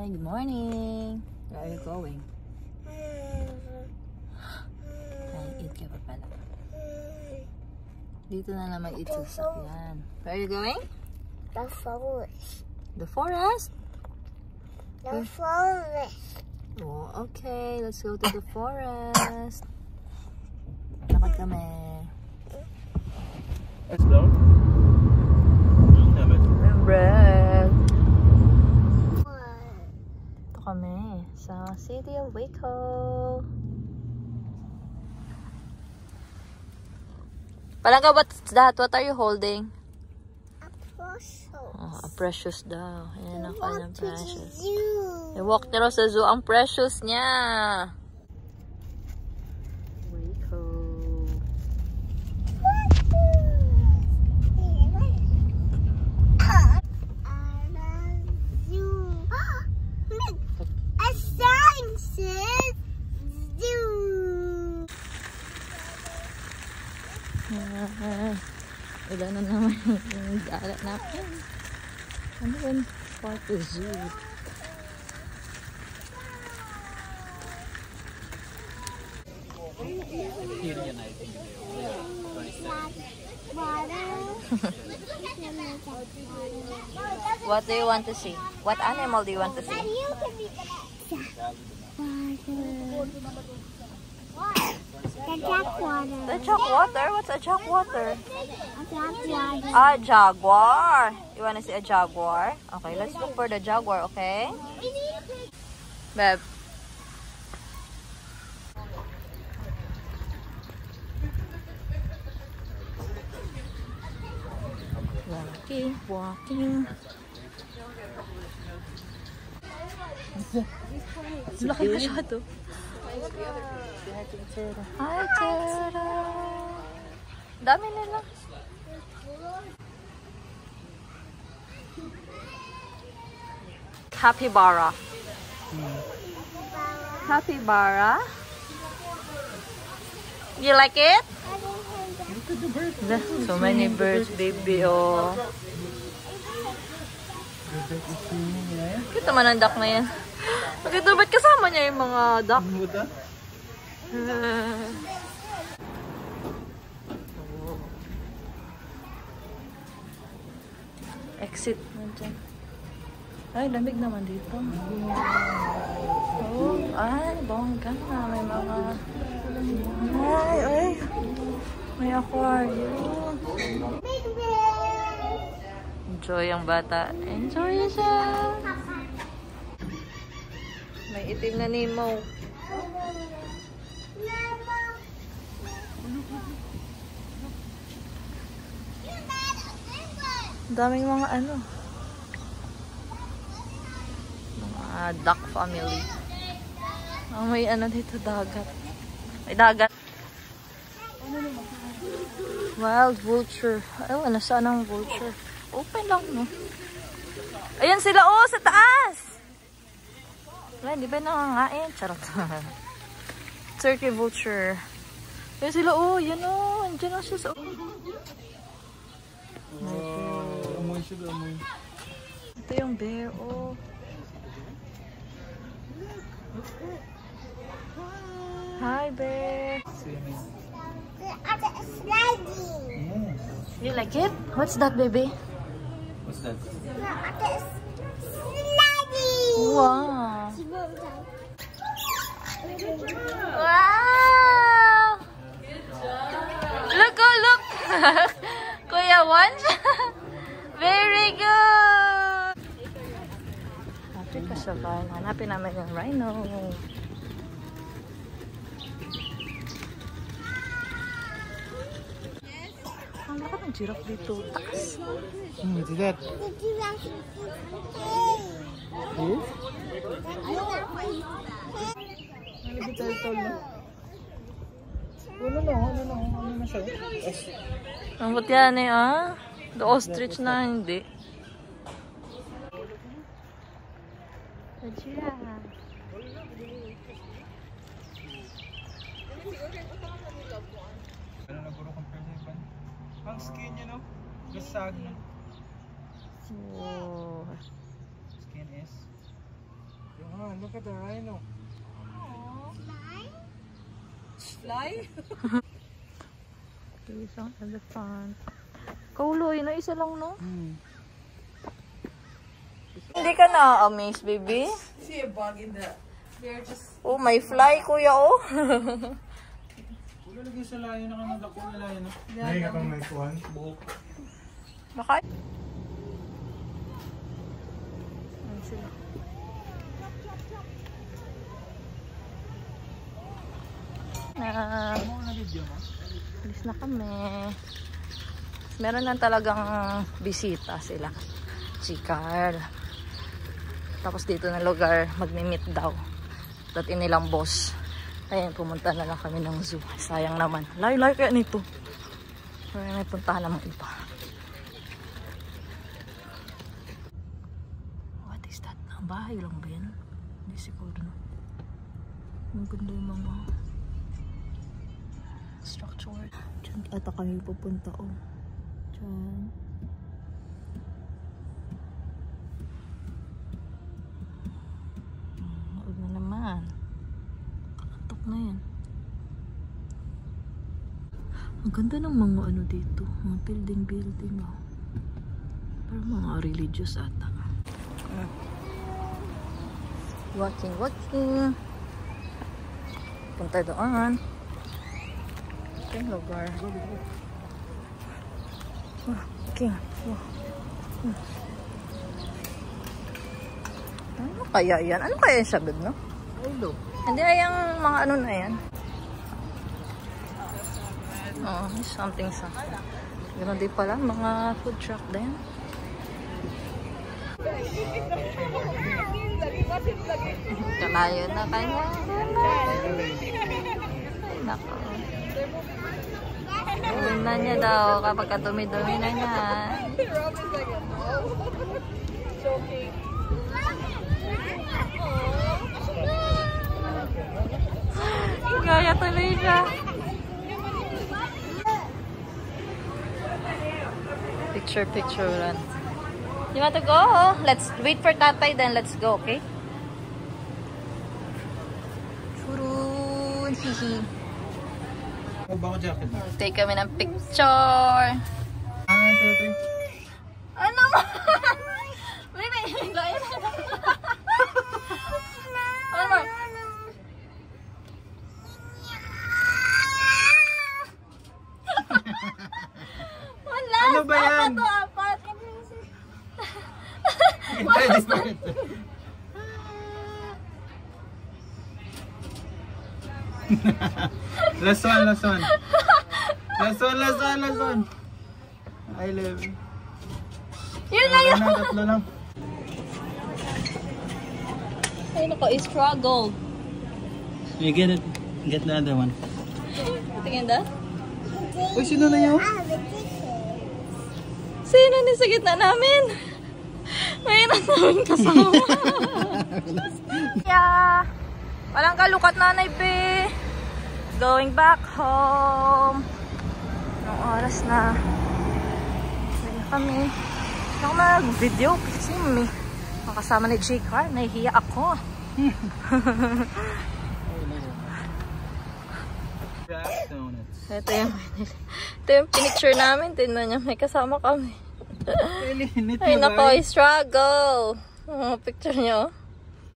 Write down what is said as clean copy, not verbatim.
Hi, good morning. Where are you going? Ay, eat ka pa pala. Dito na naman eat sa sasakyan. Where are you going? The forest. The forest? The forest. Oh, okay. Let's go to the forest. Lakad kami. Let's go. Bread. Ito kami sa City of Waco. Palangga, what's that? What are you holding? A precious. Oh, a precious daw. Ayan ang kanyang precious. Zoo. I-walk niya raw sa zoo. Ang precious niya. Waco. A sign says zoo. Wala na naman yung dalat natin. Ano yun? Park the zoo. What do you want to see? What animal do you want to see? The jack water. The jackwater? What's a jackwater? A jack water. A jaguar. You want to see a jaguar? Okay, let's look for the jaguar, okay? Beb. Walking. Laki masyado. Hi, Tara. Dami nila. Capybara. Capybara. You like it? So many birds, baby. Oh. Kita man ang duck na yan. Bakit ba't kasama niya yung mga duck? Exit nandiyan. Ay, lamig naman dito. Oh, ay, bongga na. May mga... Ay. May aquarium. Enjoy ang bata. Enjoy siya. May itim na Nemo. Daming mga ano. Mga duck family. Oh, may ano dito, dagat. May dagat. Wild vulture. Ewan, nasaan ang vulture? Open lang, no? Ayan sila, oh, sa taas! Wala, di ba nangangain? Charot. Turkey vulture. Ayan sila, oh, yan, oh. Andiyan na siya sa... Amoy siya, amoy. Ito yung bear, oh. Hi, bear. Sliding. You like it? What's that, baby? What's that? Sliding. Wow. Wow. Look, oh, look. Kuya Wanj. Very good. Africa Savannah. Hanapin namin yung rhino. Ang lakas ng giraffe dito. Taas. What's that? Who? Ano na siya? Ang buti yan eh, ah. The ostrich na hindi. The giraffe. Ano na puro compare sa iban? Ang skin niya, no? Basag na. Oh. Skin is Look at the rhino. Fly? Isang elephant. Kauloy na isa lang, no? Hindi ka na-amaze, baby? See a bug in the... They're just... Oh, may fly, kuya, oh. Wala lagi sa layo na kanang dako na layo na. Ay, katong may kuhan. Buhok. Bakit? Ayan sila. Ano na video mo? Alis na kami. Meron lang talagang bisita sila. Si Carl. Tapos dito na lugar, magmi-meet daw. Dating nilang boss. Ayan, pumunta na lang kami ng zoo. Sayang naman. Layo-layo kaya nito. May puntahan namang iba. What is that? Ang bahay lang ba yan? Hindi siguro. Ang ganda yung mga structure. Diyan ata kami pupunta, oh. Diyan. Huwag na naman. Kakantok na yan. Ang ganda ng mga ano dito. Mga building, oh. Parang mga religious ata. Walking. Punta doon. Yung lugar. Okay. Ano kaya yan? Ano kaya yung sabid, no? Hindi ay yung mga ano na yan. Oh, something. Ganun din pala, mga food truck din. Kalayo na kanya. Nako. Uwi na niya daw kapag dumi-dumi na niya. Gaya tuloy siya. Picture run. You want to go? Let's wait for tatay, then let's go, okay? Churun, hihi. Bako jacket mo. Take kami ng picture. Ito. Ano mo? Wait. One more. Wala. Ano ba yan? Apat. Last one. I love you. Yun na yun. Tatlo lang. Ay, nako, struggle. You get it. Get the other one. Tingin da? Uy, sino na yun? Sino ni sa gitna namin? Mayroon namin kasama. Yeah. Walang kalukat nanay pe. Going back home. Anong oras na? Kaya kami. Ako mag-video kasi may makasama ni J-Car. Nahihiya ako. Ito yung pinicture namin. Tingnan niya, may kasama kami. Ay nako, struggle. Picture niyo.